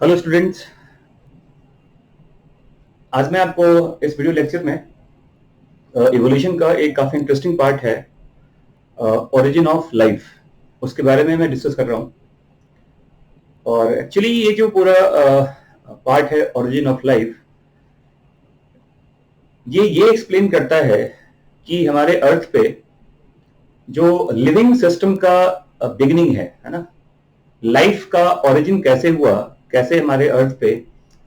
Hello students. आज मैं आपको इस वीडियो लेक्चर में इवोल्यूशन का एक काफ़ी इंटरेस्टिंग पार्ट है, ओरिजिन ऑफ लाइफ, उसके बारे में मैं डिस्कस कर रहा हूँ। और एक्चुअली ये जो पूरा पार्ट है ओरिजिन ऑफ लाइफ, ये एक्सप्लेन करता है कि हमारे अर्थ पे जो लिविंग सिस्टम का बिगिनिंग है ना, लाइफ का ओरिजिन कैसे हुआ, कैसे हमारे अर्थ पे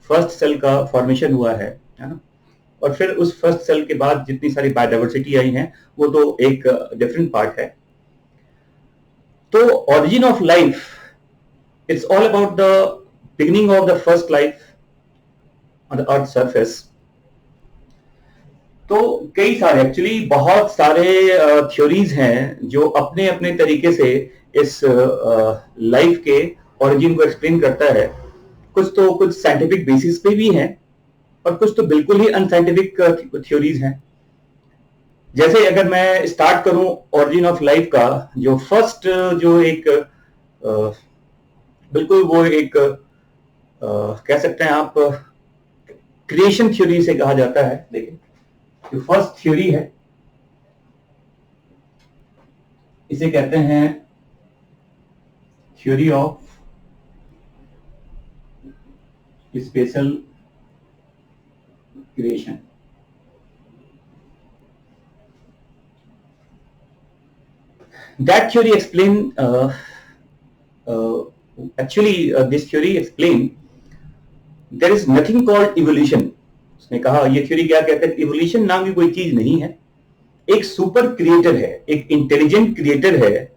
फर्स्ट सेल का फॉर्मेशन हुआ है ना। और फिर उस फर्स्ट सेल के बाद जितनी सारी बायोडाइवर्सिटी आई हैं वो तो एक डिफरेंट पार्ट है। तो origin of life, it's all about the beginning of the first life on the earth surface. तो कई सारे, एक्चुअली बहुत सारे थ्योरीज हैं जो अपने अपने तरीके से इस लाइफ के ओरिजिन को एक्सप्लेन करता है। कुछ साइंटिफिक बेसिस पे भी हैं और कुछ तो बिल्कुल ही अनसाइंटिफिक थ्योरीज हैं। जैसे अगर मैं स्टार्ट करूं ओरिजिन ऑफ लाइफ का, जो फर्स्ट जो एक बिल्कुल वो एक कह सकते हैं आप क्रिएशन थ्योरी से कहा जाता है। देखिए, जो फर्स्ट थ्योरी है इसे कहते हैं theory of special creation. That theory explain actually this theory explain there is nothing called evolution। उसने कहा ये थ्योरी क्या कहता है, इवोल्यूशन नाम की कोई चीज नहीं है। एक सुपर क्रिएटर है, एक इंटेलिजेंट क्रिएटर है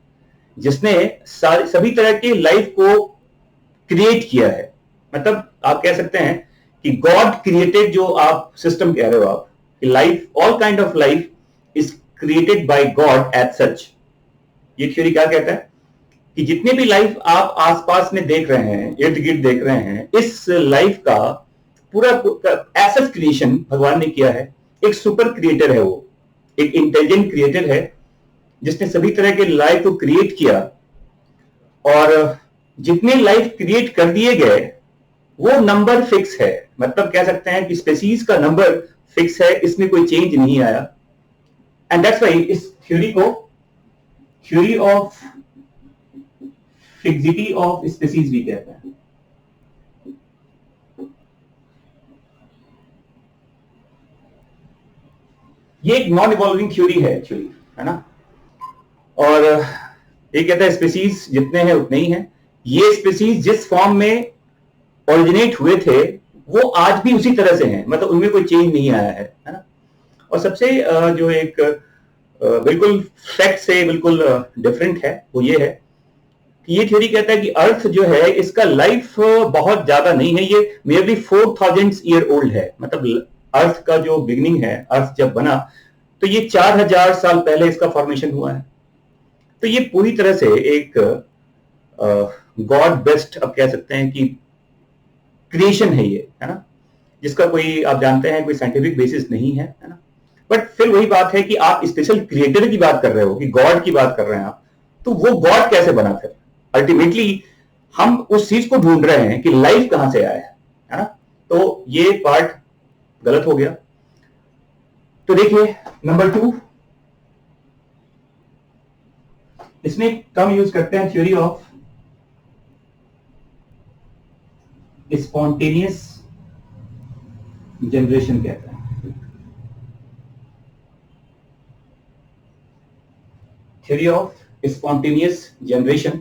जिसने सभी तरह की लाइफ को क्रिएट किया है। मतलब आप कह सकते हैं कि गॉड क्रिएटेड, जो आप सिस्टम कह रहे हो आप, life, all kind of life is created by God as such. ये थ्योरी क्या कहता है कि जितने भी लाइफ आप आसपास में देख रहे हैं, इर्द गिर्द देख रहे हैं, इस लाइफ का पूरा ऐसा क्रिएशन भगवान ने किया है। एक सुपर क्रिएटर है वो, एक इंटेलिजेंट क्रिएटर है जिसने सभी तरह के लाइफ को क्रिएट किया। और जितने लाइफ क्रिएट कर दिए गए वो नंबर फिक्स है। मतलब कह सकते हैं कि स्पेसीज का नंबर फिक्स है, इसमें कोई चेंज नहीं आया। एंड दैट्स व्हाई इस थ्योरी को theory of fixity of species भी कहते हैं। ये एक नॉन इवॉल्विंग थ्योरी है एक्चुअली, है ना। और ये कहता है स्पेसीज जितने हैं उतने ही हैं। ये स्पेसीज जिस फॉर्म में ओरिजिनेट हुए थे वो आज भी उसी तरह से हैं, मतलब उनमें कोई चेंज नहीं आया है ना। और सबसे जो एक बिल्कुल फैक्ट से बिल्कुल डिफरेंट है वो ये है कि ये थ्योरी कहता है कि अर्थ जो है इसका लाइफ बहुत ज्यादा नहीं है, ये मेयरली 4000 ईयर ओल्ड है। मतलब अर्थ का जो बिगिनिंग है, अर्थ जब बना तो ये 4000 साल पहले इसका फॉर्मेशन हुआ है। तो ये पूरी तरह से एक गॉड बेस्ट, अब कह सकते हैं कि क्रिएशन है ये, है ना, जिसका कोई, आप जानते हैं, कोई साइंटिफिक बेसिस नहीं है ना। बट फिर वही बात है कि आप स्पेशल क्रिएटर की बात कर रहे हो, कि गॉड की बात कर रहे हैं आप, तो वो गॉड कैसे बना फिर? अल्टीमेटली हम उस चीज को ढूंढ रहे हैं कि लाइफ कहां से आया है ना। तो ये पार्ट गलत हो गया। तो देखिए, नंबर 2, इसमें टर्म यूज करते हैं थ्योरी ऑफ स्पॉन्टेनियस जनरेशन कहते हैं। थ्योरी ऑफ स्पॉन्टेनियस जनरेशन,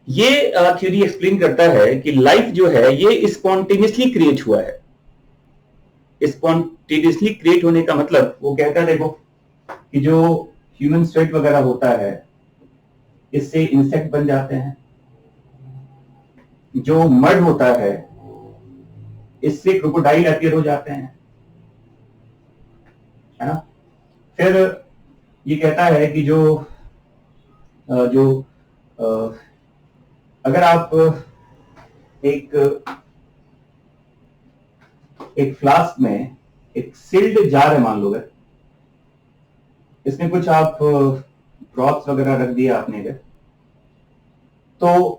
ये थ्योरी एक्सप्लेन करता है कि लाइफ जो है ये स्पॉन्टेनियसली क्रिएट हुआ है। स्पॉन्टेनियसली क्रिएट होने का मतलब वो कहता है, देखो कि जो ह्यूमन स्वेट वगैरह होता है इससे इंसेक्ट बन जाते हैं, जो मड होता है इससे क्रोकोडाइल अपीयर हो जाते हैं, है ना। फिर ये कहता है कि जो जो अगर आप एक फ्लास्क में एक सील्ड जार है मान लो, इसमें कुछ आप ड्रॉप्स वगैरह रख दिया आपने, अगर तो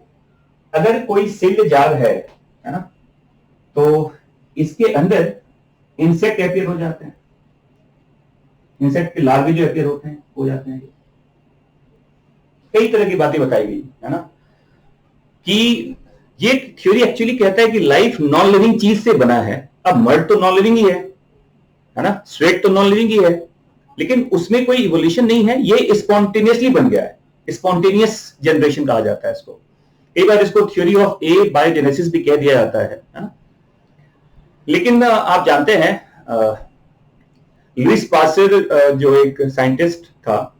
अगर कोई सील्ड जार है ना, तो इसके अंदर इंसेक्ट अपियर हो जाते हैं, इंसेक्ट के लार्वे जो अपियर होते हैं हो जाते हैं। कई तरह की बातें बताई गई है ना, कि ये थ्योरी एक्चुअली कहता है कि लाइफ नॉन लिविंग चीज से बना है। अब मर्ड तो नॉन लिविंग ही है ना, स्वेट तो नॉन लिविंग ही है, लेकिन उसमें कोई इवोल्यूशन नहीं है, ये स्पॉन्टेनियसली बन गया है, स्पॉन्टेनियस जनरेशन कहा जाता है इसको। एक बार इसको थ्योरी ऑफ ए बायोजेनेसिस भी कह दिया जाता है ना। लेकिन आप जानते हैं लुइस पास्चर जो एक साइंटिस्ट था,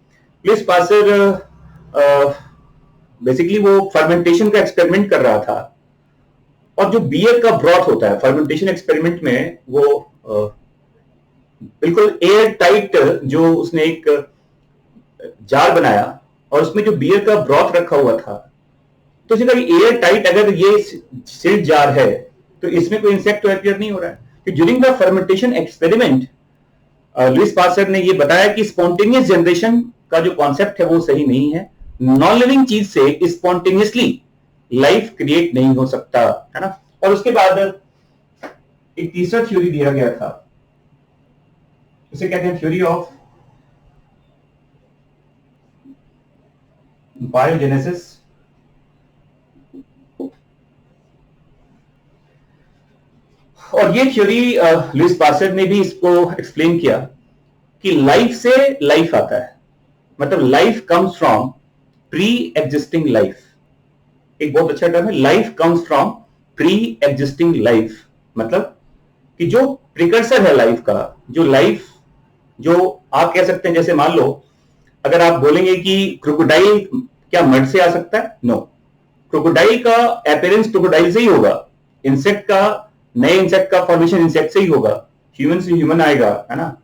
लुइस पास्चर बेसिकली वो फर्मेंटेशन का एक्सपेरिमेंट कर रहा था, और जो बियर का ब्रॉथ होता है फर्मेंटेशन एक्सपेरिमेंट में, वो बिल्कुल एयर टाइट जो उसने एक जार बनाया और उसमें जो बियर का ब्रॉथ रखा हुआ था, तो उसने कहा एयर टाइट अगर ये सील्ड जार है तो इसमें कोई इंसेक्ट तो अपीयर नहीं हो रहा है। तो during the fermentation experiment Louis Pasteur ने ये बताया कि स्पॉन्टेनियस जनरेशन का जो कॉन्सेप्ट है वो सही नहीं है, नॉन लिविंग चीज से स्पॉन्टेनियसली लाइफ क्रिएट नहीं हो सकता, है ना। और उसके बाद एक तीसरा थ्योरी दिया गया था, इसे कहते हैं थ्योरी ऑफ बायोजेनेसिस। और ये थ्योरी लुइस पास्चर ने भी इसको एक्सप्लेन किया कि लाइफ से लाइफ आता है, मतलब life comes from pre existing life. एक बहुत अच्छा टर्म है, life comes from pre existing life, मतलब कि जो प्रिकर्सर है लाइफ का, जो लाइफ जो आप कह सकते हैं, जैसे मान लो अगर आप बोलेंगे कि क्रोकोडाइल क्या मड से आ सकता है, नो, क्रोकोडाइल का अपीयरेंस क्रोकोडाइल से ही होगा, इंसेक्ट का, नए इंसेक्ट का फॉर्मेशन इंसेक्ट से ही होगा, ह्यूमन से ह्यूमन आएगा, है ना।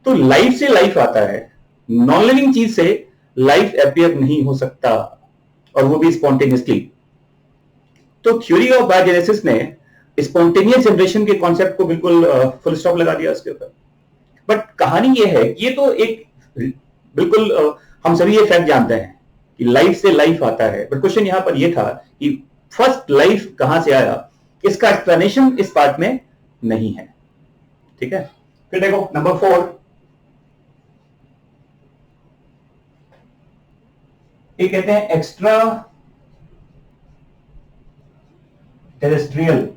तो लाइफ से लाइफ आता है, नॉन लिविंग चीज से लाइफ अपीयर नहीं हो सकता, और वो भी स्पॉन्टेनियसली। तो थ्योरी ऑफ बायोजेनेसिस ने स्पॉन्टेनियस जनरेशन के कॉन्सेप्ट को बिल्कुल फुल स्टॉप लगा दिया उसके ऊपर। बट कहानी ये है, ये तो एक बिल्कुल हम सभी ये फैक्ट जानते हैं कि लाइफ से लाइफ आता है, बट क्वेश्चन यहां पर ये था कि फर्स्ट लाइफ कहां से आया, इसका एक्सप्लेनेशन इस पार्ट में नहीं है, ठीक है। फिर देखो नंबर 4, ये कहते हैं extra terrestrial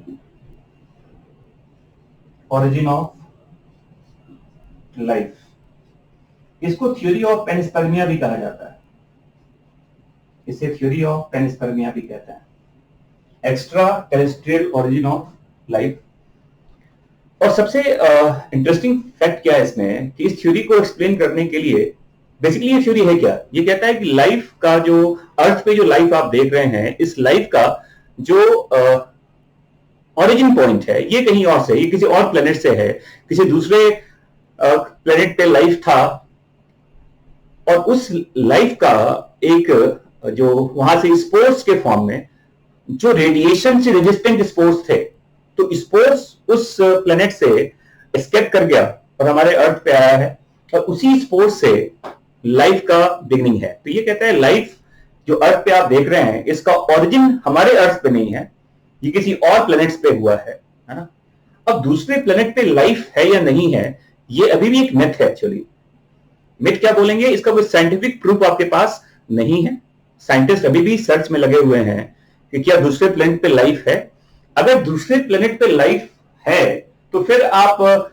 origin of life. इसको थ्योरी ऑफ पेनिस्पर्मिया भी कहा जाता है, इसे थ्योरी ऑफ पेनिस्पर्मिया भी कहते हैं, extra terrestrial origin of life. और सबसे इंटरेस्टिंग फैक्ट क्या है इसमें कि इस थ्योरी को एक्सप्लेन करने के लिए बेसिकली ये थ्योरी है क्या, ये कहता है कि लाइफ का जो अर्थ पे जो लाइफ आप देख रहे हैं, इस लाइफ का जो ओरिजिन पॉइंट है ये कहीं और से, ये किसी और प्लेनेट से है, किसी दूसरे प्लेनेट पे लाइफ था, और उस लाइफ का एक जो वहां से स्पोर्स के फॉर्म में जो रेडिएशन से रेजिस्टेंट स्पोर्स थे, तो स्पोर्स उस प्लेनेट से एस्केप कर गया और हमारे अर्थ पे आया है, और उसी स्पोर्स से लाइफ का बिगनिंग है। तो ये कहता है लाइफ जो अर्थ पे आप देख रहे हैं, इसका ओरिजिन हमारे अर्थ पे नहीं है, ये किसी और प्लेनेट्स पे हुआ है ना। अब दूसरे प्लेनेट पे लाइफ है या नहीं है, ये अभी भी एक मिथ है एक्चुअली। मिथ क्या बोलेंगे, इसका कोई साइंटिफिक प्रूफ आपके पास नहीं है, साइंटिस्ट अभी भी सर्च में लगे हुए हैं कि क्या दूसरे प्लेनेट पे लाइफ है। अगर दूसरे प्लेनेट पे लाइफ है तो फिर आप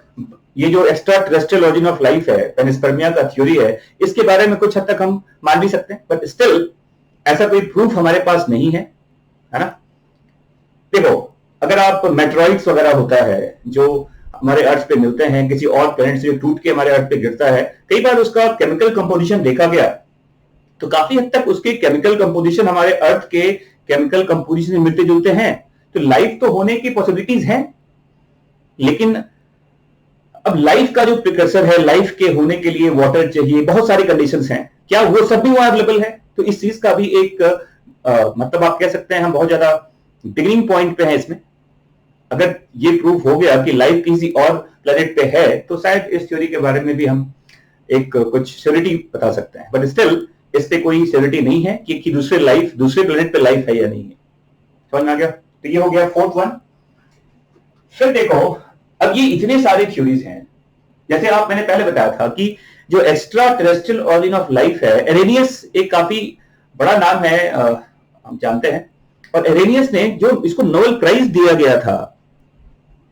ये जो extra terrestrial origin of life है, पेनिस्पर्मिया का थ्योरी है, इसके बारे में कुछ हद तक हम मान भी सकते हैं, बट स्टिल ऐसा कोई प्रूफ हमारे पास नहीं है ना। देखो अगर आप मेट्रॉइड्स वगैरह होता है जो हमारे अर्थ पे मिलते हैं, किसी और प्लेनेट से जो टूट के हमारे अर्थ पे गिरता है, कई बार उसका केमिकल कंपोजिशन देखा गया, तो काफी हद तक उसके केमिकल कंपोजिशन हमारे अर्थ के केमिकल कंपोजिशन से मिलते जुलते हैं, तो लाइफ तो होने की पॉसिबिलिटीज हैं। लेकिन अब लाइफ का जो प्रिकर्सर है, लाइफ के होने के लिए वाटर चाहिए, बहुत सारी कंडीशंस हैं, क्या वो सब भी वहां अवेलेबल है? तो इस चीज का भी एक मतलब आप कह सकते हैं हम बहुत ज्यादा बिगिनिंग पॉइंट पे है इसमें। अगर ये प्रूफ हो गया कि लाइफ किसी और प्लेनेट पे है, तो शायद इस थ्योरी के बारे में भी हम एक कुछ श्योरिटी बता सकते हैं, बट स्टिल इस पे कोई श्योरिटी नहीं है कि दूसरे प्लेनेट पे लाइफ है या नहीं है। समझ में आ गया? तो ये हो गया फोर्थ वन। फिर देखो, अब ये इतने सारे थ्योरीज हैं, जैसे आप मैंने पहले बताया था कि जो extra terrestrial origin of life है, एरेनियस एक काफी बड़ा नाम है, हम जानते हैं, और एरेनियस ने जो इसको नोबेल प्राइज दिया गया था,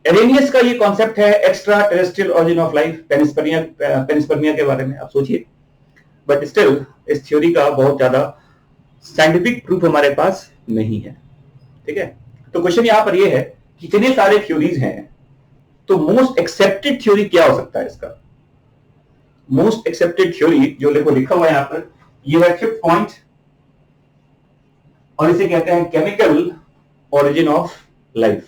एरेनियस का ये कॉन्सेप्ट है extra terrestrial origin of life, panspermia के बारे में आप सोचिए। बट स्टिल इस थ्योरी का बहुत ज्यादा साइंटिफिक प्रूफ हमारे पास नहीं है, ठीक है? तो क्वेश्चन यहां पर ये है, कितने सारे थ्योरीज हैं, तो मोस्ट एक्सेप्टेड थ्योरी क्या हो सकता है इसका? मोस्ट एक्सेप्टेड थ्योरी जो लिखा हुआ है यहां पर, ये है फिफ्थ पॉइंट, और इसे कहते हैं केमिकल ओरिजिन ऑफ लाइफ।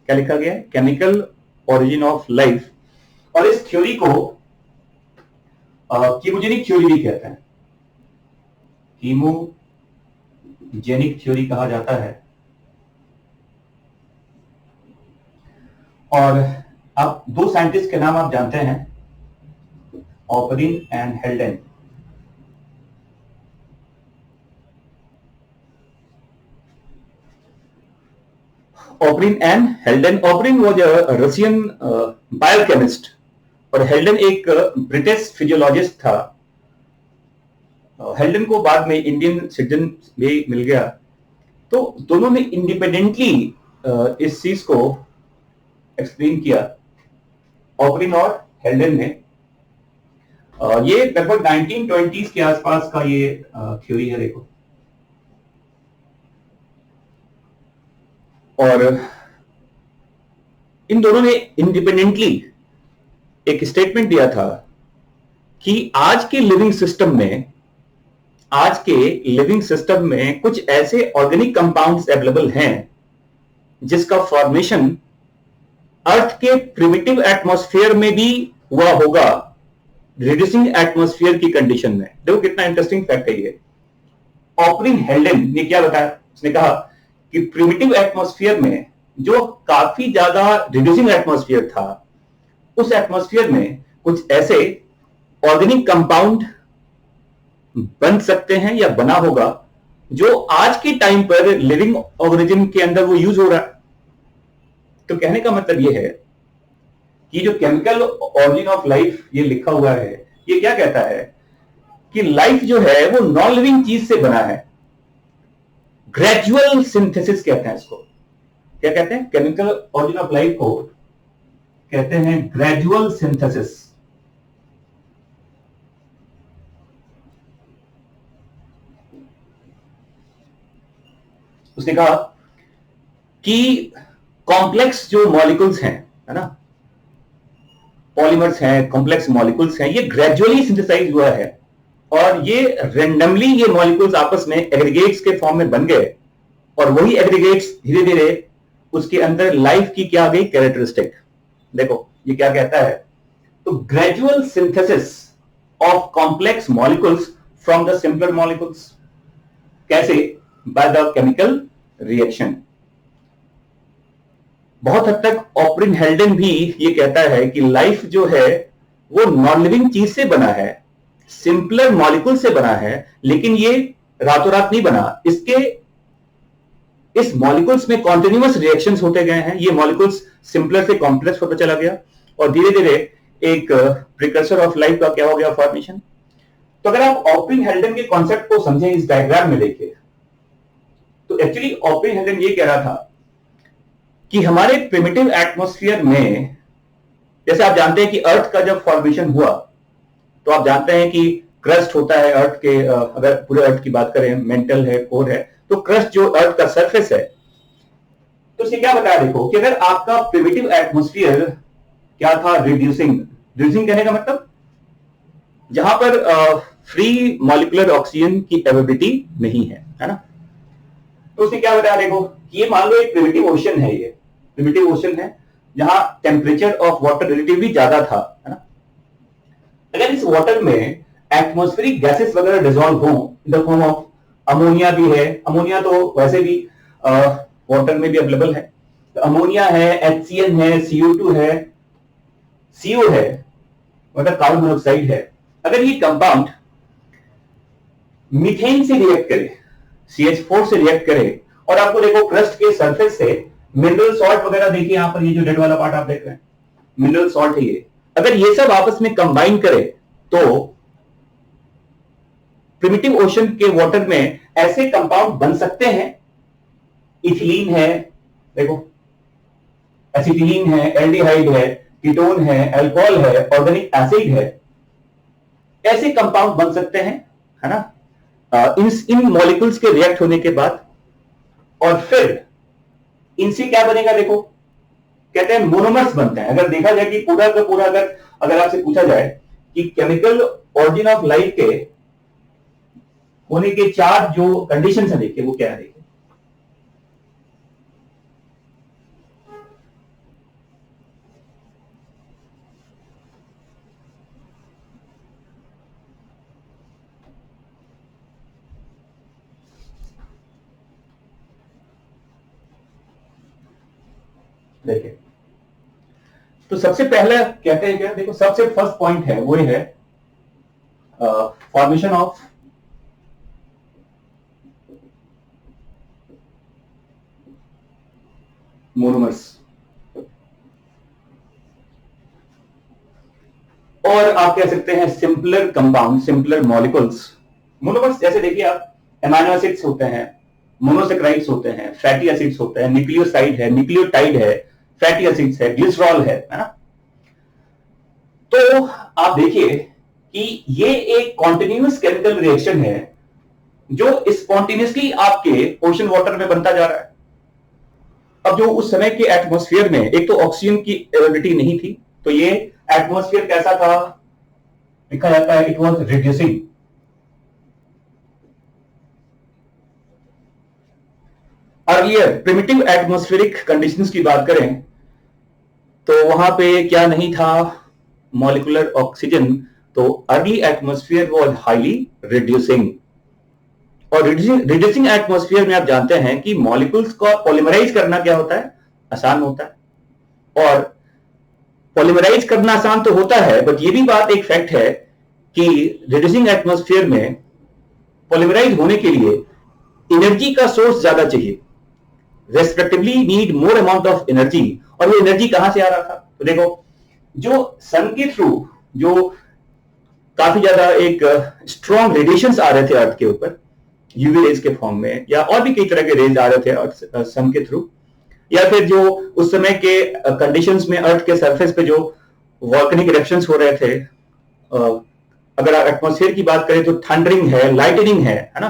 क्या लिखा गया है? Chemical origin of life. और इस थ्योरी को कीमोजेनिक थ्योरी भी कहते हैं, कीमोजेनिक थ्योरी कहा जाता है। और आप दो साइंटिस्ट के नाम आप जानते हैं, Oparin and Haldane. Oparin and Haldane. Oparin was a Russian biochemist और हेल्डेन एक ब्रिटिश फिजियोलॉजिस्ट था। हेल्डेन को बाद में इंडियन सिटीजन भी मिल गया। तो दोनों ने इंडिपेंडेंटली इस चीज को एक्सप्लेन किया, ऑपरिन और हेल्डेन ने। ये लगभग 1920s के आसपास का ये थ्योरी है, देखो। और इन दोनों ने इंडिपेंडेंटली एक स्टेटमेंट दिया था कि आज के लिविंग सिस्टम में कुछ ऐसे ऑर्गेनिक कंपाउंड्स अवेलेबल हैं जिसका फॉर्मेशन अर्थ के प्रिमिटिव एटमॉस्फेयर में भी हुआ होगा, रिड्यूसिंग एटमॉस्फेयर की कंडीशन में। देखो कितना इंटरेस्टिंग फैक्ट है ये। ऑपरिन हेल्डेन ने क्या बताया? उसने कहा कि प्रिमिटिव एटमॉस्फेयर में जो काफी ज्यादा रिड्यूसिंग एटमॉस्फेयर था, उस एटमॉस्फेयर में कुछ ऐसे ऑर्गेनिक कंपाउंड बन सकते हैं या बना होगा जो आज के टाइम पर लिविंग ऑर्गेनिज्म के अंदर वो यूज हो रहा है। तो कहने का मतलब ये है कि जो केमिकल ऑरिजिन ऑफ लाइफ ये लिखा हुआ है, ये क्या कहता है कि लाइफ जो है वो नॉन लिविंग चीज से बना है। ग्रेजुअल सिंथेसिस कहते हैं इसको। क्या कहते हैं? केमिकल ऑरिजिन ऑफ लाइफ को कहते हैं ग्रेजुअल सिंथेसिस। उसने कहा कि कॉम्प्लेक्स जो मॉलिक्यूल्स हैं, है ना, पॉलीमर्स हैं, कॉम्प्लेक्स मॉलिक्यूल्स हैं, ये ग्रेजुअली सिंथेसाइज हुआ है और ये रेंडमली ये मॉलिक्यूल्स आपस में एग्रीगेट्स के फॉर्म में बन गए और वही एग्रीगेट्स धीरे धीरे उसके अंदर लाइफ की क्या आ गई? कैरेक्टरिस्टिक। देखो ये क्या कहता है, तो gradual synthesis of complex molecules from the simpler molecules. कैसे? By the chemical reaction. बहुत हद तक ऑपरिन हेल्डेन भी ये कहता है कि लाइफ जो है वो नॉन लिविंग चीज से बना है, सिंपलर मॉलिक्यूल से बना है, लेकिन ये रातों रात नहीं बना। इस मॉलिक्यूल्स में कॉन्टिन्यूअस रिएक्शंस होते गए हैं। ये मॉलिक्यूल्स सिंपलर से कॉम्प्लेक्स होता चला गया और धीरे धीरे एक प्रिकर्सर ऑफ लाइफ का क्या हो गया? फॉर्मेशन। तो अगर आप ऑपरिन हेल्डेन के कॉन्सेप्ट को समझें इस डायग्राम में देखिए, तो एक्चुअली ऑपरिन हेल्डेन ये कह रहा था कि हमारे प्रिमिटिव एटमॉस्फेयर में, जैसे आप जानते हैं कि अर्थ का जब फॉर्मेशन हुआ तो आप जानते हैं कि क्रस्ट होता है अर्थ के, अगर पूरे अर्थ की बात करें, मेंटल है, कोर है, तो क्रस्ट जो अर्थ का सरफेस है, तो इसे क्या बताया? देखो कि अगर आपका प्रिमिटिव एटमॉस्फेयर क्या था? रिड्यूसिंग। रिड्यूसिंग कहने का मतलब जहां पर फ्री मॉलिक्यूलर ऑक्सीजन की अवेलेबिलिटी नहीं है ना। तो उसे क्या बताया? देखो ये मान लो एक प्रिमिटिव ओशन है, ये प्रिमिटिव ओशन है जहां टेम्परेचर ऑफ वाटर रिलेटिवली ज्यादा था, है ना। अगर इस वाटर में एटमॉस्फेरिक गैसेस वगैरह डिसॉल्व हो in the form of ammonia भी है, अमोनिया तो वैसे भी वाटर में भी अवेलेबल है, तो अमोनिया है, HCN है, CO2 है, CO है, मतलब कार्बन मोनोऑक्साइड है। अगर ये कंपाउंड मीथेन से रिएक्ट करे, CH4 से रिएक्ट करे और आपको देखो क्रस्ट के सरफेस से मिनरल सॉल्ट वगैरह देखिए, यहां पर ये जो रेड वाला पार्ट आप देख रहे हैं मिनरल सॉल्ट है ये। अगर ये सब आपस में कंबाइन करे तो प्रिमिटिव ओशन के वाटर में ऐसे कंपाउंड बन सकते हैं। इथिलीन है, देखो एसिटिलीन है, एल्डिहाइड है, कीटोन है, अल्कोहल है, ऑर्गेनिक एसिड है, ऐसे कंपाउंड बन सकते हैं, है ना, इन मॉलिक्यूल्स के रिएक्ट होने के बाद। और फिर इनसे क्या बनेगा, देखो कहते हैं मोनोमर्स बनते हैं। अगर देखा जाए कि पूरा का पूरा अगर आपसे पूछा जाए कि केमिकल ऑरिजिन ऑफ लाइफ के होने के 4 जो कंडीशन है देखिए वो क्या है, देखिए देखिए। तो सबसे पहले कहते हैं क्या, देखो सबसे फर्स्ट पॉइंट है वो है फॉर्मेशन ऑफ मोनोमर्स। और आप कह सकते हैं simpler compound, simpler molecules. Monomers जैसे देखिए आप, एमाइनो एसिड्स होते हैं, मोनोसेक्राइड्स होते हैं, फैटी एसिड्स होते हैं, न्यूक्लियोसाइड है, न्यूक्लियोटाइड है, फैटी एसिड्स है, ग्लिसरॉल है ना। तो आप देखिए कि ये एक कॉन्टिन्यूअस केमिकल रिएक्शन है जो स्पॉन्टेनियसली आपके ओशन वाटर में बनता जा रहा है। अब जो उस समय के एटमॉस्फेयर में एक तो ऑक्सीजन की अवेलेबिलिटी नहीं थी, तो ये एटमॉस्फेयर कैसा था, लिखा जाता है it was reducing. Earlier primitive atmospheric conditions की बात करें तो वहां पे क्या नहीं था, मॉलिक्यूलर ऑक्सीजन। तो early atmosphere was highly reducing. और रिड्यूसिंग एटमॉस्फेयर में आप जानते हैं कि मॉलिक्यूल्स को पॉलीमराइज करना क्या होता है, आसान होता है। और पॉलीमराइज करना आसान तो होता है, बट ये भी बात एक फैक्ट है कि रिड्यूसिंग एटमॉस्फेयर में पॉलीमराइज होने के लिए एनर्जी का सोर्स ज्यादा चाहिए, respectively need more amount of energy. और वो एनर्जी कहां से आ रहा था, तो देखो जो सन के थ्रू जो काफी ज्यादा एक स्ट्रॉन्ग रेडिएशंस आ रहे थे अर्थ के ऊपर, यूवी रेज के फॉर्म में, या और भी कई तरह के रेज आ रहे थे अर्थ सन के थ्रू, या फिर जो उस समय के कंडीशंस में अर्थ के सरफेस पे जो वॉल्केनिक इरेप्शंस हो रहे थे, अगर एटमॉस्फेयर की बात करें तो थंडरिंग है, लाइटनिंग है ना।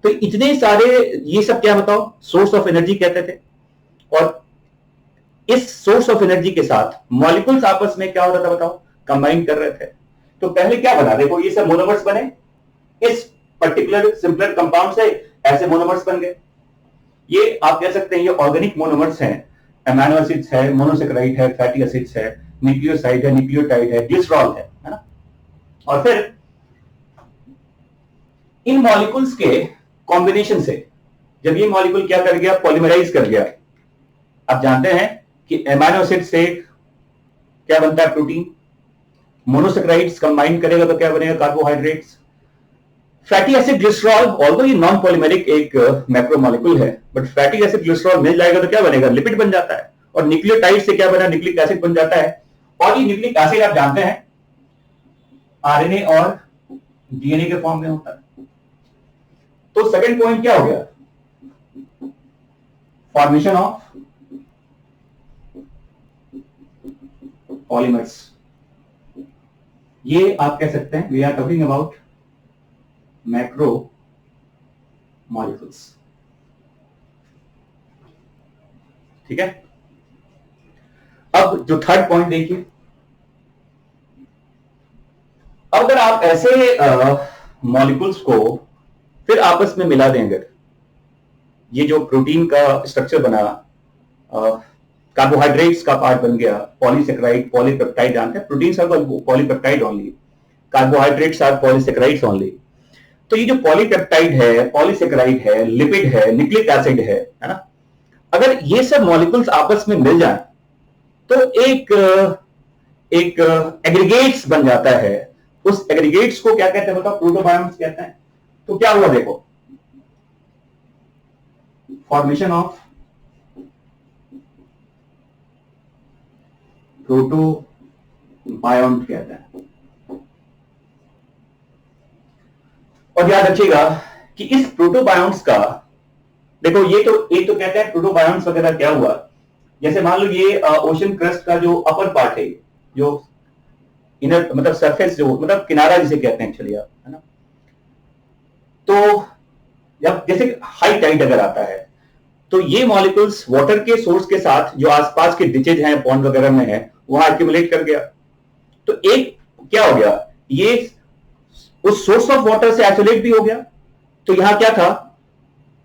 तो इतने सारे ये सब क्या बताओ सोर्स ऑफ एनर्जी कहते थे। और इस सोर्स ऑफ एनर्जी के साथ मॉलिक्यूल्स आपस में क्या हो रहा था बताओ, कंबाइन कर रहे थे। तो पहले क्या बना, देखो ये सब मोनोमर्स बने, इस पर्टिकुलर सिंपलर कंपाउंड से ऐसे मोनोमर्स बन गए। ये आप कह सकते हैं ये ऑर्गेनिक मोनोमर्स हैं, अमीनो एसिड्स है, मोनोसेक्राइड है, फैटी एसिड्स है, न्यूक्लियोसाइड है, न्यूक्लियोटाइड है, ग्लिसरॉल है ना। और फिर इन मॉलिक्यूल्स के कॉम्बिनेशन से जब ये मॉलिक्यूल क्या कर गया, पॉलीमराइज कर गया। आप जानते हैं कि अमीनो एसिड से क्या बनता है, प्रोटीन। मोनोसेक्राइड्स कंबाइन करेगा तो क्या बनेगा, carbohydrates. Fatty acid glycerol, although ये नॉन पॉलीमेरिक एक मैक्रोमोलेक्यूल है, बट फैटी एसिड ग्लिसरॉल मिल जाएगा तो क्या बनेगा, लिपिड बन जाता है। और न्यूक्लियोटाइड से क्या बना, न्यूक्लिक एसिड बन जाता है। और ये न्यूक्लिक एसिड आप जानते हैं आरएनए और डीएनए के फॉर्म में होता है। तो सेकंड पॉइंट क्या हो गया, फॉर्मेशन ऑफ पॉलीमर्स। ये आप कह सकते हैं we are talking about macro molecules. ठीक है। अब जो थर्ड पॉइंट देखिए, अगर आप ऐसे मॉलिक्यूल्स को फिर आपस में मिला दें, अगर ये जो प्रोटीन का स्ट्रक्चर बना, कार्बोहाइड्रेट्स का पार्ट बन गया, पॉलीसेक्राइड, पॉलीपेप्टाइड, जानते हैं proteins are polypeptide only, carbohydrates are polysaccharides only. तो ये जो पॉलीपेप्टाइड है, पॉलीसेक्राइड है, लिपिड है, न्यूक्लिक एसिड है ना, अगर ये सब मॉलिक्यूल्स आपस में मिल जाए तो एक एग्रीगेट्स बन जाता है। उस एग्रीगेट्स को क्या कहते हैं बताओ, प्रोटोबायोन्ट्स कहते हैं। तो क्या हुआ देखो, फॉर्मेशन ऑफ प्रोटोबायोंट कहते हैं। और याद रखिएगा कि इस प्रोटोबायोंट्स का, देखो ये तो एक तो कहते हैं प्रोटोबायोंट्स वगैरह क्या हुआ, जैसे मान लो ये ओशन क्रस्ट का जो अपर पार्ट है, जो इनर मतलब सरफेस, जो मतलब किनारा जिसे कहते हैं एक्चुअली आप, है ना। तो जब जैसे हाई टाइड अगर आता है तो ये मॉलिक्यूल्स वाटर के सोर्स के साथ जो आसपास के डिचेज हैं, पॉन्ड वगैरह में है, वहां एक्यूमुलेट कर गया। तो एक क्या हो गया, ये उस सोर्स ऑफ वाटर से आइसोलेट भी हो गया। तो यहां क्या था,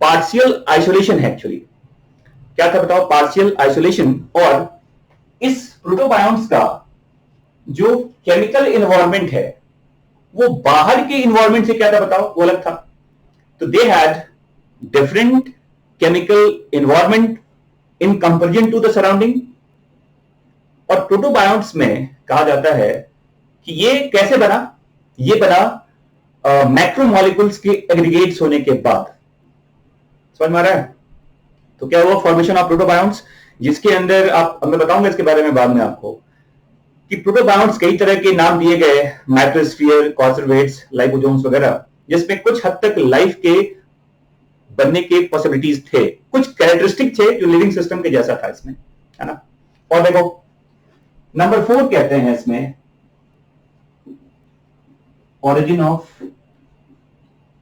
पार्शियल आइसोलेशन है एक्चुअली। क्या था बताओ, पार्शियल आइसोलेशन। और इस प्रोटोबायोंट्स का जो केमिकल इन्वायरमेंट है वो बाहर के इन्वायरमेंट से क्या था बताओ, वो अलग था। तो they had different chemical environment in comparison to the surrounding. और प्रोटोबायोंट्स में कहा जाता है कि ये कैसे बना, ये बना मैक्रोमोलिक्यूल्स के एग्रीगेट्स होने के बाद। समझ में आ रहा है? तो क्या हुआ, फॉर्मेशन ऑफ प्रोटोबायोंट्स, जिसके अंदर आप, मैं बताऊंगा इसके बारे में बाद में आपको, कि प्रोटोबायोंट्स कई तरह के नाम दिए गए, माइक्रोस्फीयर, कॉन्सर्वेट्स, लाइपोसोम्स वगैरह, जिसमें कुछ हद तक लाइफ के बनने के पॉसिबिलिटीज थे, कुछ कैरेक्टरिस्टिक थे जो लिविंग सिस्टम के जैसा था इसमें, है ना। और देखो नंबर 4 कहते हैं इसमें ओरिजिन ऑफ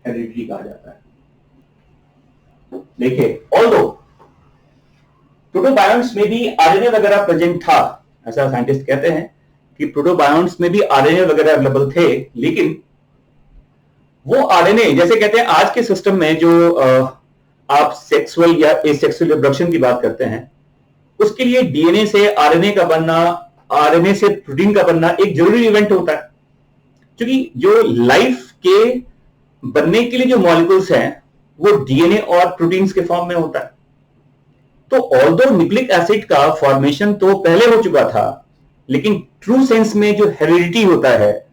हेरिडिटी कहा जाता है। देखिए ऑल्दो प्रोटोबायोंट्स में भी आरएनए वगैरह प्रेजेंट था, ऐसा साइंटिस्ट कहते हैं कि प्रोटोबायोंट्स में भी आरएनए वगैरह अवेलेबल थे, लेकिन वो आरएनए, जैसे कहते हैं आज के सिस्टम में जो आप सेक्सुअल या एसेक्सुअल रिप्रोडक्शन की बात करते हैं, उसके लिए डीएनए से आरएनए का बनना, आरएनए से प्रोटीन का बनना एक जरूरी इवेंट होता है, क्योंकि जो लाइफ के बनने के लिए जो मॉलिक्यूल्स हैं वो डीएनए और प्रोटीन्स के फॉर्म में होता है। तो ऑल्दो न्यूक्लिक एसिड का फॉर्मेशन तो पहले हो चुका था, लेकिन ट्रू सेंस में जो हेरिडिटी होता है,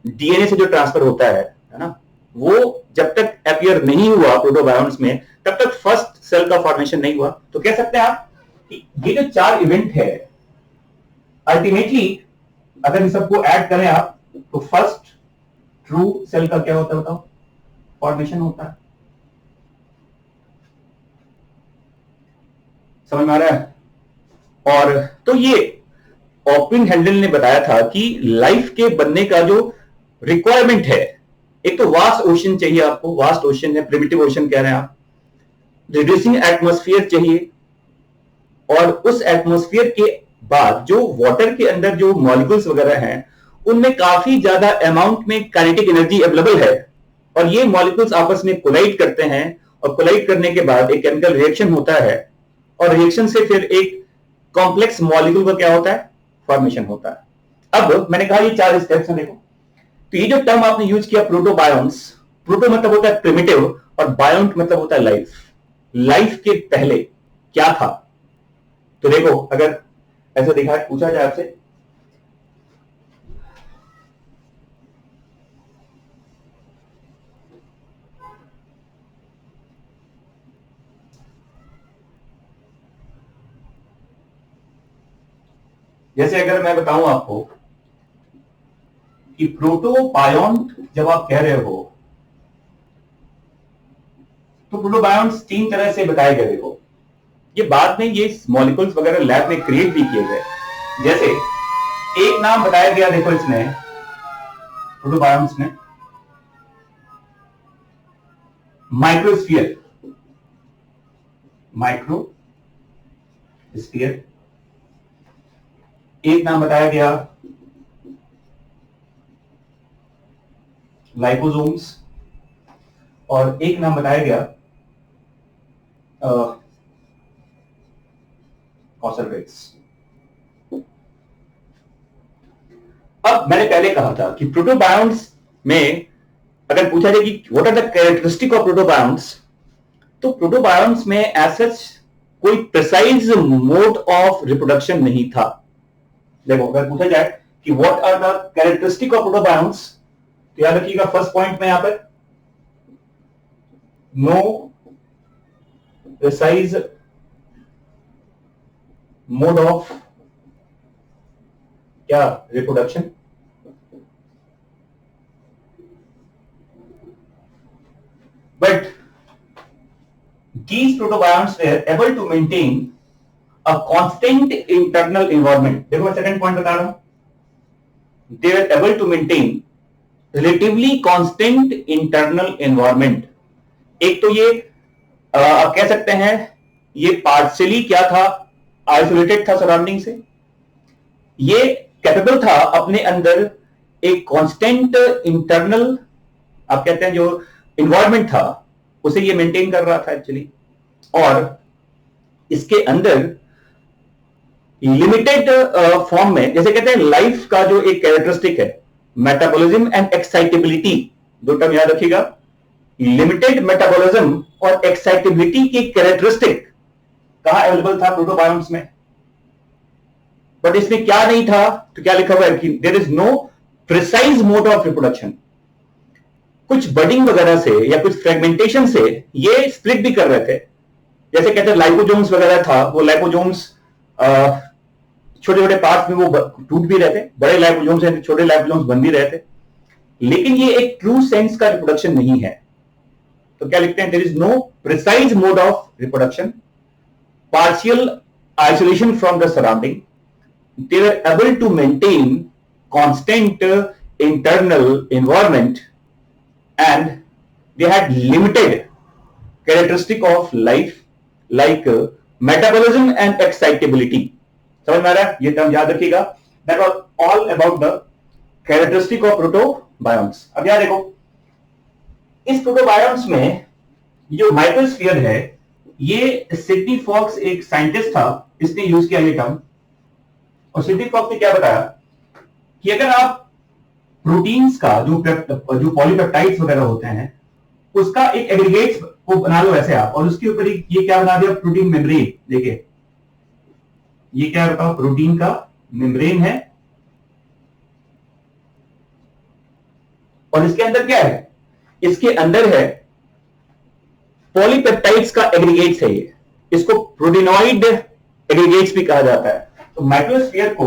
डीएनए से जो ट्रांसफर होता है ना, वो जब तक अपीयर नहीं हुआ प्रोटोबायोंट्स में, तब तक फर्स्ट सेल का फॉर्मेशन नहीं हुआ। तो कह सकते हैं आप कि ये जो 4 इवेंट है, अल्टीमेटली अगर इन सबको ऐड करें आप, तो फर्स्ट ट्रू सेल का क्या होता है बताओ, फॉर्मेशन होता है। समझ में आ रहा है? और तो ये ऑपविन हेंडल ने बताया था कि लाइफ के बनने का जो रिक्वायरमेंट है, एक तो वास्ट ओशन चाहिए आपको, वास्ट ओशन है, प्रिमिटिव ओशन कह रहे हैं आप, रिड्यूसिंग एटमॉस्फेयर चाहिए, और उस एटमॉस्फेयर के बाद जो वाटर के अंदर जो मॉलिक्यूल्स वगैरह हैं उनमें काफी ज्यादा अमाउंट में काइनेटिक एनर्जी अवेलेबल है, और ये मॉलिक्यूल्स आपस में कोलाइड करते हैं, और कोलाइड करने के बाद एक केमिकल रिएक्शन होता है, और रिएक्शन से फिर एक कॉम्प्लेक्स मॉलिक्यूल का क्या होता है, फॉर्मेशन होता है। अब मैंने कहा ये 4 स्टेप्स हैं। देखो तो ये जो टर्म आपने यूज किया प्रोटोबायोंट्स, प्रोटो मतलब होता है प्रिमिटिव और बायोंट मतलब होता है लाइफ। लाइफ के पहले क्या था? तो देखो अगर ऐसे देखा पूछा जाए आपसे, जैसे अगर मैं बताऊं आपको कि प्रोटोबायोंट जब आप कह रहे हो, तो प्रोटोबायोंट्स 3 तरह से बताए गए। देखो ये बाद में ये मॉलिक्यूल्स वगैरह लैब में क्रिएट भी किए गए। जैसे एक नाम बताया गया, देखो इसमें प्रोटोबायोंट्स में माइक्रोस्फीयर, माइक्रोस्फीयर एक नाम बताया गया, लाइपोसोम्स, और एक नाम बताया गया कॉन्सर्वेट्स। अब मैंने पहले कहा था कि प्रोटोबायोंट्स में अगर पूछा जाए कि what are the characteristic of protobionts, तो प्रोटोबायोंट्स में एज सच कोई प्रिसाइज मोड ऑफ रिप्रोडक्शन नहीं था। देखो अगर पूछा जाए कि what are the characteristic of protobionts, तो याद रखिएगा फर्स्ट पॉइंट में यहां पर नो प्रिसाइज मोड ऑफ क्या reproduction, but these protobionts were able to maintain a constant internal environment. देखो मैं सेकंड पॉइंट बता रहा हूं, they were able to maintain relatively constant internal environment. एक तो ये आप कह सकते हैं ये पार्शियली क्या था, आइसोलेटेड था सराउंडिंग से, ये कैपेबल था अपने अंदर एक कांस्टेंट इंटरनल आप कहते हैं जो इन्वायरमेंट था उसे ये मेंटेन कर रहा था एक्चुअली, और इसके अंदर लिमिटेड फॉर्म में, जैसे कहते हैं लाइफ का जो एक कैरेक्टरिस्टिक है मेटाबॉलिज्म एंड एक्साइटेबिलिटी, दो टर्म याद रखिएगा, लिमिटेड मेटाबॉलिज्म और एक्साइटेबिलिटी की कैरेक्टरिस्टिक कहां अवेलेबल था प्रोटोबायोन्ट्स में, बट इसमें क्या नहीं था, तो क्या लिखा हुआ है कि there is no precise mode of reproduction. कुछ बडिंग वगैरह से या कुछ फ्रेगमेंटेशन से ये स्प्लिट भी कर रहे थे, जैसे कहते हैं लाइपोजोम्स वगैरह था, वो लाइपोजोम्स छोटे छोटे पार्ट्स में वो टूट भी रहे थे, बड़े लाइपोजोम्स से छोटे लाइपोजोम्स बन भी रहे थे, लेकिन ये एक ट्रू सेंस का रिप्रोडक्शन नहीं है। तो क्या लिखते हैं, there is no precise mode of reproduction, partial isolation from the surrounding, they were able to maintain constant internal environment and they had limited characteristic of life like metabolism and excitability. समझ में आ रहा है, ये term याद रखिएगा। That was all about the characteristic of protobionts. अब यार देखो, इस प्रोटोबायोन्ट्स में जो माइक्रोस्फीयर है, ये सिडनी फॉक्स एक साइंटिस्ट था, इसने यूज किया ये टर्म, और सिडनी फॉक्स ने क्या बताया कि अगर आप प्रोटीन्स का जो पॉलीपेप्टाइड्स वगैरह होते हैं उसका एक एग्रीगेट्स को बना लो ऐसे आप, और उसके ऊपर ये क्या बना दिया, प्रोटीन मेम्ब्रेन। देखिए ये क्या बताओ, प्रोटीन का मेम्ब्रेन है, और इसके अंदर क्या है, इसके अंदर है पॉलीपेप्टाइड्स का एग्रीगेट्स है ये, इसको प्रोटीनॉइड एग्रीगेट्स भी कहा जाता है। तो माइक्रोस्फीयर को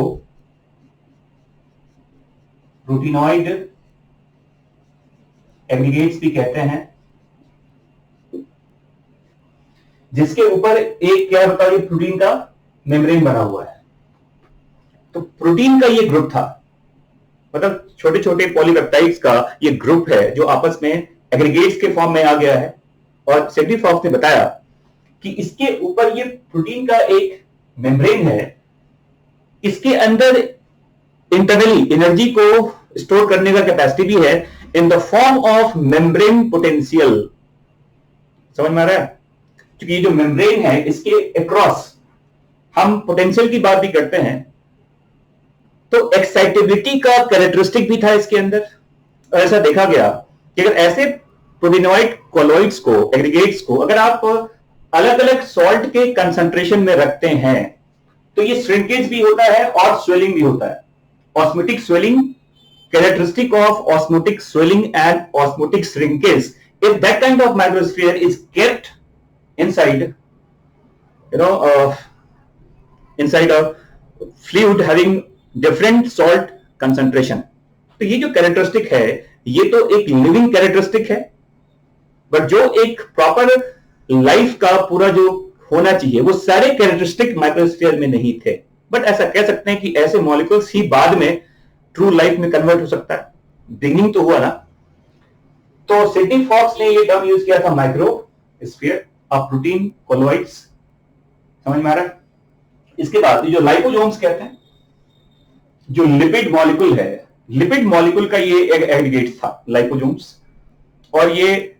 प्रोटीनॉइड एग्रीगेट्स भी कहते हैं, जिसके ऊपर एक क्या होता है, प्रोटीन का मेम्ब्रेन बना हुआ है। तो प्रोटीन का ये ग्रुप था, मतलब छोटे छोटे पॉलीपेप्टाइड्स का ये ग्रुप है जो आपस में एग्रीगेट्स के फॉर्म में आ गया है, और सिडनी फॉक्स ने बताया कि इसके ऊपर ये प्रोटीन का एक मेम्ब्रेन है, इसके अंदर इंटरनली एनर्जी को स्टोर करने का कैपेसिटी भी है in the form of membrane potential. समझ में आ रहा है, क्योंकि ये जो मेम्ब्रेन है इसके अक्रॉस हम पोटेंशियल की बात भी करते हैं, तो एक्साइटेबिलिटी का कैरेक्टरिस्टिक भी था इसके अंदर। और ऐसा देखा गया कि अगर ऐसे प्रोटीनॉइड कॉलोइड्स को, एग्रीगेट्स को अगर आप अलग अलग सॉल्ट के कंसंट्रेशन में रखते हैं तो ये श्रिंकेज भी होता है और स्वेलिंग भी होता है। Osmotic swelling, characteristic of osmotic swelling and osmotic shrinkage, if that kind of microsphere is kept inside, inside a fluid having different salt concentration, तो ये जो कैरेक्टरिस्टिक है ये तो एक लिविंग कैरेक्टरिस्टिक है, बट जो एक प्रॉपर लाइफ का पूरा जो होना चाहिए वो सारे कैरेक्टरिस्टिक माइक्रोस्फीयर में नहीं थे। बट ऐसा कह सकते हैं कि ऐसे मॉलिक्यूल्स ही बाद में ट्रू लाइफ में कन्वर्ट हो सकता है, बिगिनिंग तो हुआ ना। तो सिडनी फॉक्स ने ये टर्म यूज किया था माइक्रोस्फीयर ऑफ प्रोटीन कोलोइड्स, समझ में आ रहा है। इसके बाद जो लाइपोसोम्स कहते हैं, जो लिपिड मॉलिक्यूल है, लिपिड मॉलिक्यूल का ये एक एग्रीगेट था लाइपोसोम्स, और ये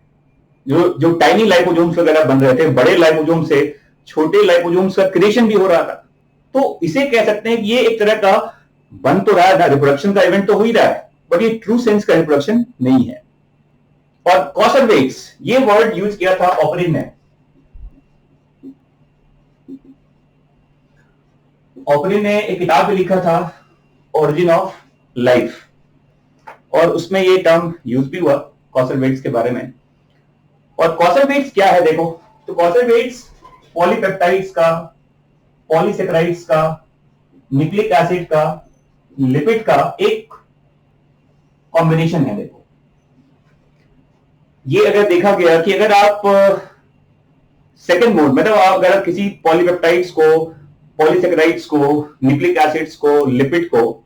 जो टाइनी लाइपोसोम्स वगैरह बन रहे थे, बड़े लाइपोसोम से छोटे लाइपोसोम्स का क्रिएशन भी हो रहा था। तो इसे कह सकते हैं कि ये एक तरह का बन तो रहा है ना, रिप्रोडक्शन का इवेंट तो हो ही रहा है, बट ये ट्रू सेंस का रिप्रोडक्शन नहीं है। और कॉसरवेट्स ये वर्ड यूज किया था ऑपरिन ने। ऑपरिन ने एक किताब भी लिखा था ओरिजिन ऑफ लाइफ, और उसमें ये टर्म यूज भी हुआ कॉसरवेट्स के बारे में। और कॉसरवेट्स क्या है देखो, तो कॉसरवेट्स पॉलीपेप्टाइड्स का, पॉलीसेकेराइड्स का, न्यूक्लिक एसिड का, लिपिड का एक कॉम्बिनेशन है। देखो ये अगर देखा गया कि अगर आप सेकेंड मोड मतलब अगर आप किसी पॉलीपेप्टाइड्स को, पॉलीसेकेराइड्स को, न्यूक्लिक एसिड्स को, लिपिड को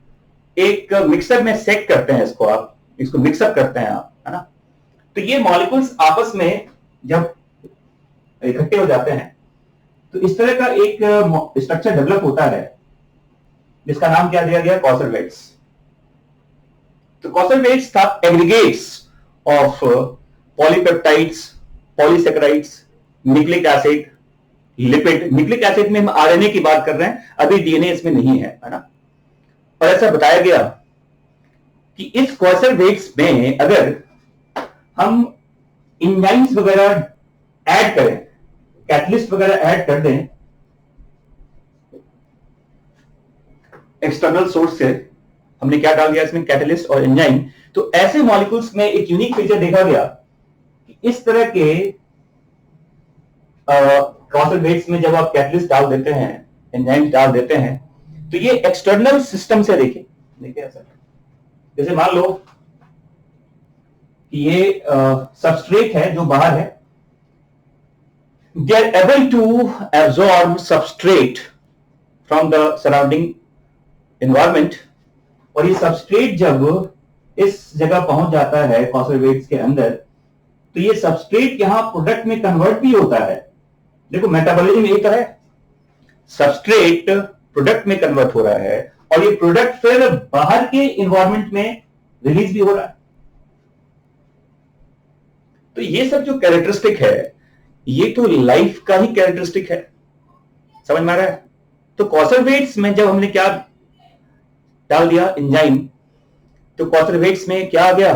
एक मिक्सर में सेक करते हैं, इसको मिक्सअप करते हैं आप, है ना, तो ये मॉलिक्यूल्स आपस में जब इकट्ठे हो जाते हैं तो इस तरह का एक स्ट्रक्चर डेवलप होता है जिसका नाम क्या दिया गया, कॉसरवेट्स। तो कॉसरवेट्स था aggregates of polypeptides, polysaccharides, nucleic acid, lipid. Nucleic acid में हम आरएनए की बात कर रहे हैं, अभी डीएनए इसमें नहीं है ना। और ऐसा बताया गया कि इस कॉसरवेट्स में अगर हम एंजाइम्स वगैरह ऐड करें, कैटलिस्ट वगैरह ऐड कर दें एक्सटर्नल सोर्स से, हमने क्या डाल दिया इसमें, कैटलिस्ट और एंजाइम, तो ऐसे मॉलिक्यूल्स में एक यूनिक फीचर देखा गया कि इस तरह के कॉसरवेट्स में जब आप कैटलिस्ट डाल देते हैं, एंजाइम डाल देते हैं, तो ये एक्सटर्नल सिस्टम से देखिए ऐसा, जैसे मान लो कि ये सबस्ट्रेट है जो बाहर है, they are able to absorb substrate from the surrounding environment, और ये सबस्ट्रेट जब इस जगह पहुंच जाता है कॉसरवेट्स के अंदर, तो ये सबस्ट्रेट यहां प्रोडक्ट में कन्वर्ट भी होता है। देखो मेटाबॉलिज्म एक है, सबस्ट्रेट प्रोडक्ट में कन्वर्ट हो रहा है और ये प्रोडक्ट फिर बाहर के एनवायरनमेंट में रिलीज भी हो रहा है। तो ये सब जो कैरेक्टरिस्टिक है ये तो लाइफ का ही कैरेक्टरिस्टिक है, समझ में आ रहा है। तो कॉसरवेट्स में जब हमने क्या डाल दिया, एंजाइम, तो कॉसरवेट्स में क्या आ गया,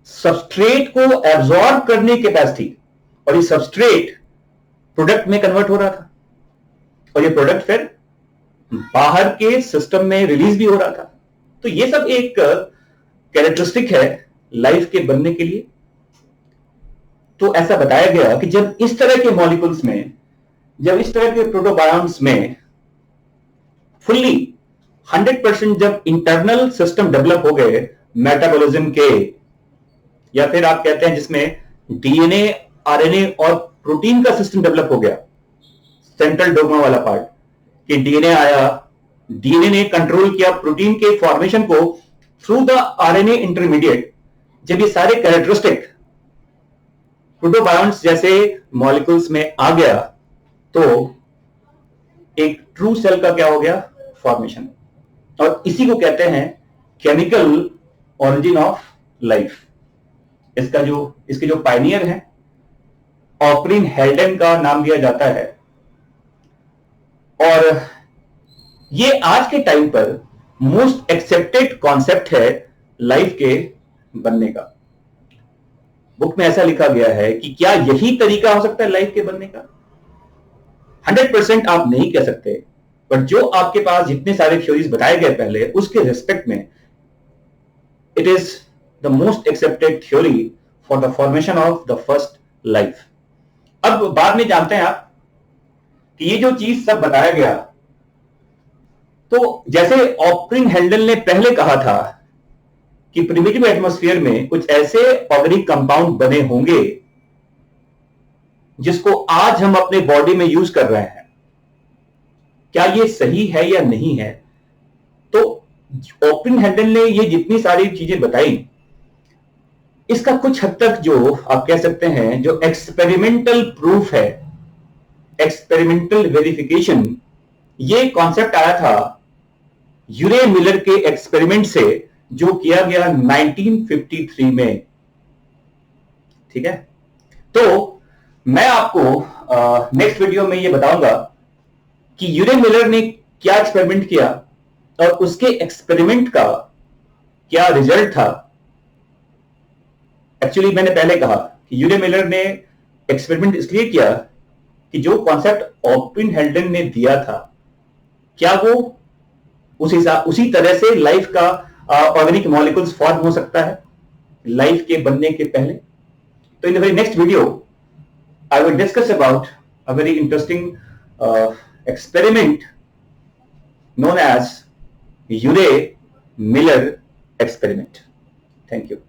सबस्ट्रेट को एब्जॉर्ब करने की कैपेसिटी, और ये सबस्ट्रेट प्रोडक्ट में कन्वर्ट हो रहा था और ये प्रोडक्ट फिर बाहर के सिस्टम में रिलीज भी हो रहा था। तो ये सब एक कैरेक्टरिस्टिक है लाइफ के बनने के लिए। तो ऐसा बताया गया कि जब इस तरह के मॉलिक्यूल्स में, जब इस तरह के प्रोटोबायोन्ट्स में फुल्ली 100% जब इंटरनल सिस्टम डेवलप हो गए मेटाबॉलिज्म के, या फिर आप कहते हैं जिसमें डीएनए, आरएनए और प्रोटीन का सिस्टम डेवलप हो गया, सेंट्रल डोग्मा वाला पार्ट, कि डीएनए आया, डीएनए ने कंट्रोल किया प्रोटीन के फॉर्मेशन को थ्रू द आरएनए इंटरमीडिएट। जब ये सारे कैरेक्टरिस्टिक प्रोटोबायोन्ट्स जैसे मॉलिक्यूल्स में आ गया तो एक ट्रू सेल का क्या हो गया, फॉर्मेशन। और इसी को कहते हैं केमिकल ओरिजिन ऑफ लाइफ। इसके जो पायनियर हैं, ऑपरिन हेल्डेन का नाम दिया जाता है। और ये आज के टाइम पर मोस्ट एक्सेप्टेड कॉन्सेप्ट है लाइफ के बनने का। बुक में ऐसा लिखा गया है कि क्या यही तरीका हो सकता है लाइफ के बनने का? 100% आप नहीं कह सकते, पर जो आपके पास जितने सारे थ्योरीज बताए गए पहले, उसके रिस्पेक्ट में it is the most accepted theory for the formation of the first life. अब बाद में जानते हैं आप कि ये जो चीज सब बताया गया, तो जैसे ऑपरिन हेल्डेन ने पहले कहा था कि प्रिमिटिव एटमॉस्फेयर में कुछ ऐसे ऑर्गेनिक कंपाउंड बने होंगे जिसको आज हम अपने बॉडी में यूज कर रहे हैं। क्या ये सही है या नहीं है? तो ऑपरिन हेल्डेन ने ये जितनी सारी चीजें बताई, इसका कुछ हद तक जो आप कह सकते हैं जो एक्सपेरिमेंटल प्रूफ है, एक्सपेरिमेंटल वेरिफिकेशन, ये कॉन्सेप्ट आया था यूरे मिलर के एक्सपेरिमेंट से, जो किया गया 1953 में। ठीक है, तो मैं आपको नेक्स्ट वीडियो में ये बताऊंगा कि यूरे मिलर ने क्या एक्सपेरिमेंट किया और उसके एक्सपेरिमेंट का क्या रिजल्ट था। एक्चुअली मैंने पहले कहा कि यूरे मिलर ने एक्सपेरिमेंट इसलिए किया कि जो कॉन्सेप्ट ऑपरिन हेल्डेन ने दिया था, क्या वो उसी तरह से लाइफ का ऑर्गेनिक मॉलिक्यूल्स फॉर्म हो सकता है लाइफ के बनने के पहले। तो in the very next video I will discuss about a very interesting experiment known as Urey-Miller experiment. Thank you.